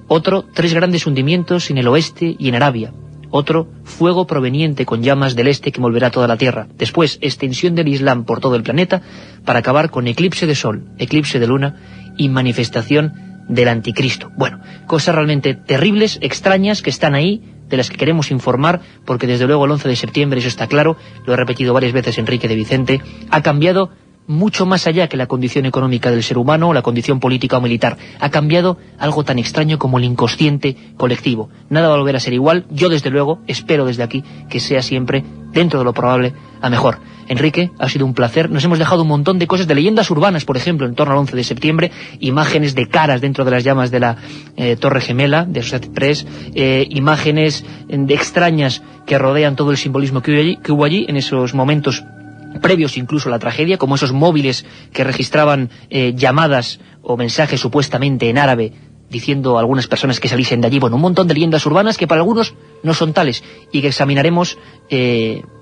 Otro, 3 grandes hundimientos en el oeste y en Arabia. Otro, fuego proveniente con llamas del este que envolverá toda la tierra. Después, extensión del Islam por todo el planeta para acabar con eclipse de sol, eclipse de luna y manifestación del anticristo. Bueno, cosas realmente terribles, extrañas, que están ahí, de las que queremos informar, porque desde luego el 11 de septiembre, eso está claro, lo he repetido varias veces Enrique de Vicente, ha cambiado mucho más allá que la condición económica del ser humano o la condición política o militar. Ha cambiado algo tan extraño como el inconsciente colectivo. Nada va a volver a ser igual. Yo, desde luego, espero desde aquí que sea siempre, dentro de lo probable, a mejor. Enrique, ha sido un placer. Nos hemos dejado un montón de cosas, de leyendas urbanas, por ejemplo, en torno al 11 de septiembre, imágenes de caras dentro de las llamas de la Torre Gemela, de Associated Press, imágenes extrañas que rodean todo el simbolismo que hubo allí en esos momentos previos incluso a la tragedia, como esos móviles que registraban llamadas o mensajes supuestamente en árabe diciendo a algunas personas que saliesen de allí. Bueno, un montón de leyendas urbanas que para algunos no son tales y que examinaremos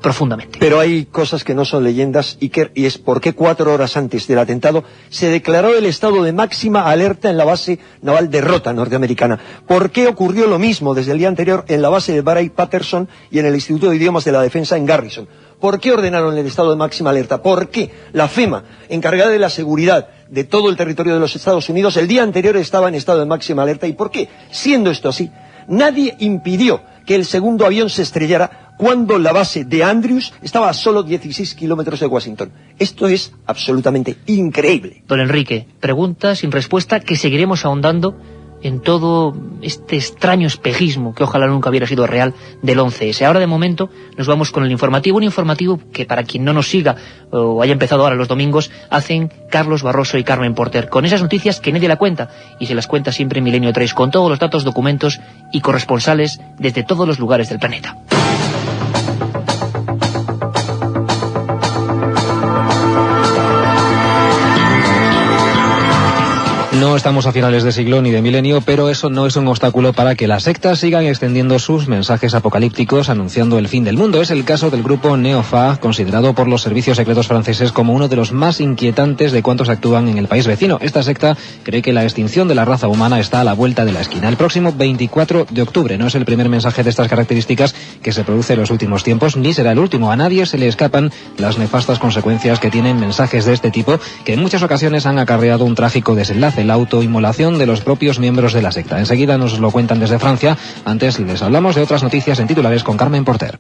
profundamente. Pero hay cosas que no son leyendas y es por qué 4 horas antes del atentado se declaró el estado de máxima alerta en la base naval de Rota norteamericana. ¿Por qué ocurrió lo mismo desde el día anterior en la base de Bray-Patterson y en el Instituto de Idiomas de la Defensa en Garrison? ¿Por qué ordenaron el estado de máxima alerta? ¿Por qué la FEMA, encargada de la seguridad de todo el territorio de los Estados Unidos, el día anterior estaba en estado de máxima alerta? ¿Y por qué, siendo esto así, nadie impidió que el segundo avión se estrellara cuando la base de Andrews estaba a solo 16 kilómetros de Washington? Esto es absolutamente increíble. Don Enrique, pregunta sin respuesta que seguiremos ahondando en todo este extraño espejismo, que ojalá nunca hubiera sido real, del 11S. Ahora de momento nos vamos con el informativo, un informativo que para quien no nos siga o haya empezado ahora los domingos, hacen Carlos Barroso y Carmen Porter, con esas noticias que nadie la cuenta, y se las cuenta siempre Milenio 3, con todos los datos, documentos y corresponsales desde todos los lugares del planeta. No estamos a finales de siglo ni de milenio, pero eso no es un obstáculo para que las sectas sigan extendiendo sus mensajes apocalípticos anunciando el fin del mundo. Es el caso del grupo Neofag, considerado por los servicios secretos franceses como uno de los más inquietantes de cuantos actúan en el país vecino. Esta secta cree que la extinción de la raza humana está a la vuelta de la esquina. El próximo 24 de octubre no es el primer mensaje de estas características que se produce en los últimos tiempos, ni será el último. A nadie se le escapan las nefastas consecuencias que tienen mensajes de este tipo, que en muchas ocasiones han acarreado un trágico desenlace: la autoinmolación de los propios miembros de la secta. Enseguida nos lo cuentan desde Francia. Antes les hablamos de otras noticias en titulares con Carmen Porter.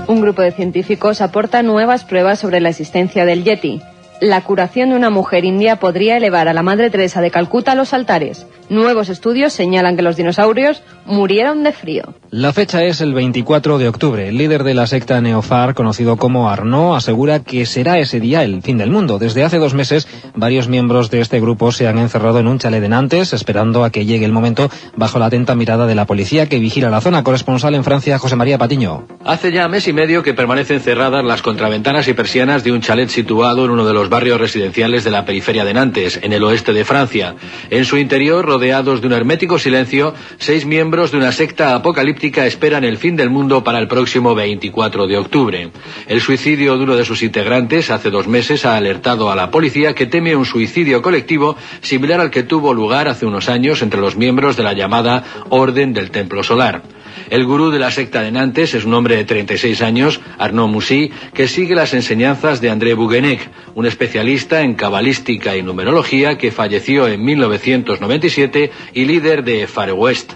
Un grupo de científicos aporta nuevas pruebas sobre la existencia del Yeti. La curación de una mujer india podría elevar a la Madre Teresa de Calcuta a los altares. Nuevos estudios señalan que los dinosaurios murieron de frío. La fecha es el 24 de octubre. El líder de la secta Neofag, conocido como Arnaud, asegura que será ese día el fin del mundo. Desde hace 2 meses, varios miembros de este grupo se han encerrado en un chalet de Nantes, esperando a que llegue el momento, bajo la atenta mirada de la policía que vigila la zona. Corresponsal en Francia, José María Patiño. Hace ya mes y medio que permanecen cerradas las contraventanas y persianas de un chalet situado en uno de los barrios residenciales de la periferia de Nantes, en el oeste de Francia. En su interior, rodeados de un hermético silencio, 6 miembros de una secta apocalíptica esperan el fin del mundo para el próximo 24 de octubre. El suicidio de uno de sus integrantes hace 2 meses ha alertado a la policía, que teme un suicidio colectivo similar al que tuvo lugar hace unos años entre los miembros de la llamada Orden del Templo Solar. El gurú de la secta de Nantes es un hombre de 36 años, Arnaud Moussy, que sigue las enseñanzas de André Bouguenec, un especialista en cabalística y numerología que falleció en 1997 y líder de Far West.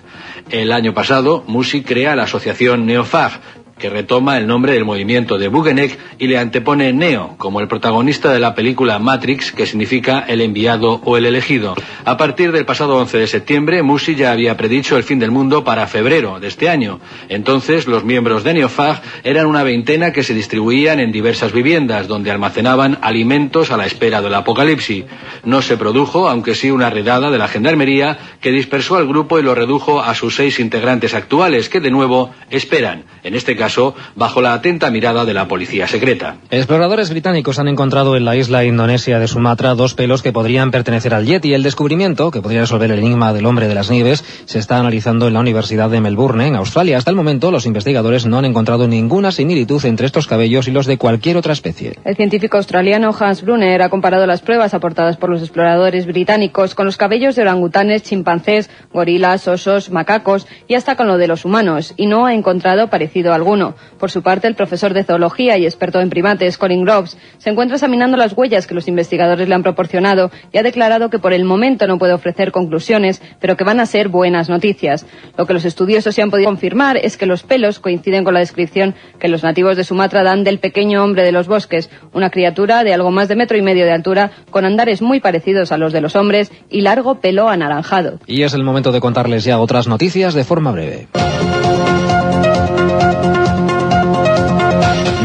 El año pasado, Moussy crea la asociación Neofag, que retoma el nombre del movimiento de Bouguenec y le antepone Neo, como el protagonista de la película Matrix, que significa el enviado o el elegido. A partir del pasado 11 de septiembre, Moussy ya había predicho el fin del mundo para febrero de este año. Entonces, los miembros de Neofag eran una veintena que se distribuían en diversas viviendas, donde almacenaban alimentos a la espera del apocalipsis. No se produjo, aunque sí una redada de la gendarmería, que dispersó al grupo y lo redujo a sus 6 integrantes actuales, que de nuevo esperan, en este caso bajo la atenta mirada de la policía secreta. Exploradores británicos han encontrado en la isla indonesia de Sumatra 2 pelos que podrían pertenecer al Yeti. El descubrimiento, que podría resolver el enigma del hombre de las nieves, se está analizando en la Universidad de Melbourne, en Australia. Hasta el momento, los investigadores no han encontrado ninguna similitud entre estos cabellos y los de cualquier otra especie. El científico australiano Hans Brunner ha comparado las pruebas aportadas por los exploradores británicos con los cabellos de orangutanes, chimpancés, gorilas, osos, macacos y hasta con lo de los humanos, y no ha encontrado parecido alguno. Por su parte, el profesor de zoología y experto en primates, Colin Groves, se encuentra examinando las huellas que los investigadores le han proporcionado y ha declarado que por el momento no puede ofrecer conclusiones, pero que van a ser buenas noticias. Lo que los estudiosos sí han podido confirmar es que los pelos coinciden con la descripción que los nativos de Sumatra dan del pequeño hombre de los bosques, una criatura de algo más de 1,5 metros de altura, con andares muy parecidos a los de los hombres y largo pelo anaranjado. Y es el momento de contarles ya otras noticias de forma breve.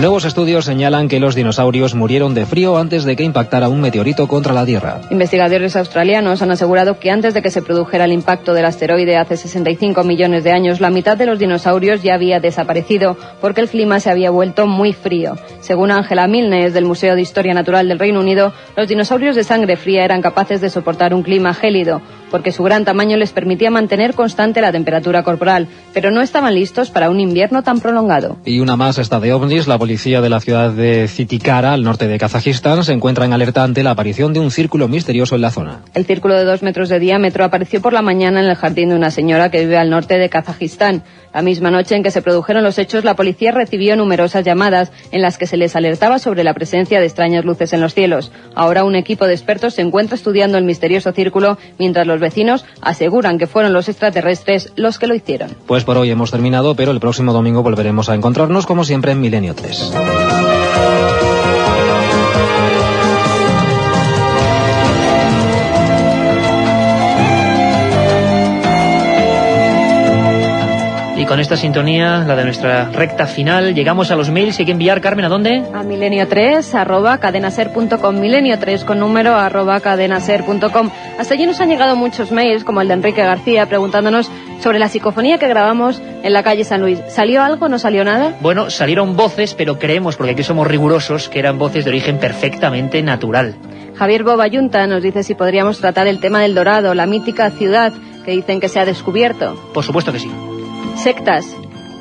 Nuevos estudios señalan que los dinosaurios murieron de frío antes de que impactara un meteorito contra la Tierra. Investigadores australianos han asegurado que antes de que se produjera el impacto del asteroide hace 65 millones de años, la mitad de los dinosaurios ya había desaparecido porque el clima se había vuelto muy frío. Según Angela Milnes, del Museo de Historia Natural del Reino Unido, los dinosaurios de sangre fría eran capaces de soportar un clima gélido, porque su gran tamaño les permitía mantener constante la temperatura corporal, pero no estaban listos para un invierno tan prolongado. Y una más esta de ovnis. La policía de la ciudad de Zitikara, al norte de Kazajistán, se encuentra en alerta ante la aparición de un círculo misterioso en la zona. El círculo de 2 metros de diámetro apareció por la mañana en el jardín de una señora que vive al norte de Kazajistán. La misma noche en que se produjeron los hechos, la policía recibió numerosas llamadas en las que se les alertaba sobre la presencia de extrañas luces en los cielos. Ahora un equipo de expertos se encuentra estudiando el misterioso círculo, mientras los vecinos aseguran que fueron los extraterrestres los que lo hicieron. Pues por hoy hemos terminado, pero el próximo domingo volveremos a encontrarnos como siempre en Milenio 3. Y con esta sintonía, la de nuestra recta final, llegamos a los mails. Hay que enviar, Carmen, ¿a dónde? A milenio3@cadenaser.com, milenio3 con número @cadenaser.com. Hasta allí nos han llegado muchos mails, como el de Enrique García, preguntándonos sobre la psicofonía que grabamos en la calle San Luis. ¿Salió algo? ¿No salió nada? Bueno, salieron voces, pero creemos, porque aquí somos rigurosos, que eran voces de origen perfectamente natural. Javier Bobayunta nos dice si podríamos tratar el tema del Dorado, la mítica ciudad que dicen que se ha descubierto. Por supuesto que sí. Sectas.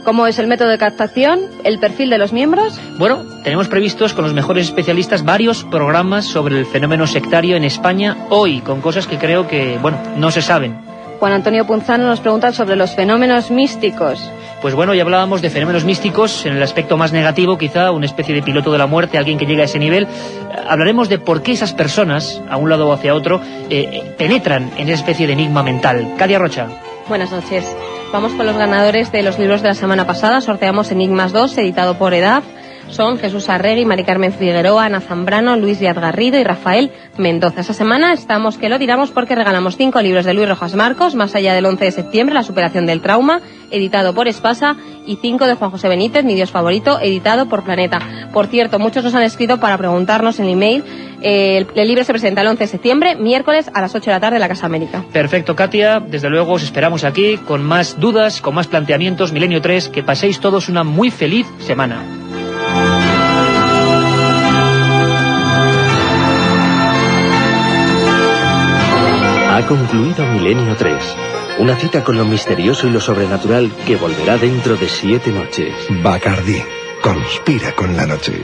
¿Cómo es el método de captación? ¿El perfil de los miembros? Bueno, tenemos previstos con los mejores especialistas varios programas sobre el fenómeno sectario en España hoy, con cosas que creo que, bueno, no se saben. Juan Antonio Punzano nos pregunta sobre los fenómenos místicos. Pues bueno, ya hablábamos de fenómenos místicos en el aspecto más negativo, quizá una especie de piloto de la muerte, alguien que llega a ese nivel. Hablaremos de por qué esas personas, a un lado o hacia otro, penetran en esa especie de enigma mental. Cadia Rocha. Buenas noches. Vamos con los ganadores de los libros de la semana pasada. Sorteamos Enigmas 2, editado por EDAF. Son Jesús Arregui, Mari Carmen Figueroa, Ana Zambrano, Luis Díaz Garrido y Rafael Mendoza. Esta semana estamos que lo tiramos porque regalamos 5 libros de Luis Rojas Marcos, Más allá del 11 de septiembre, La superación del trauma, editado por Espasa, y 5 de Juan José Benítez, Mi Dios favorito, editado por Planeta. Por cierto, muchos nos han escrito para preguntarnos en email. El libro se presenta el 11 de septiembre, miércoles a las 8 de la tarde en la Casa América. Perfecto, Katia. Desde luego os esperamos aquí con más dudas, con más planteamientos. Milenio 3, que paséis todos una muy feliz semana. Ha concluido Milenio 3. Una cita con lo misterioso y lo sobrenatural que volverá dentro de 7 noches. Bacardí. Conspira con la noche.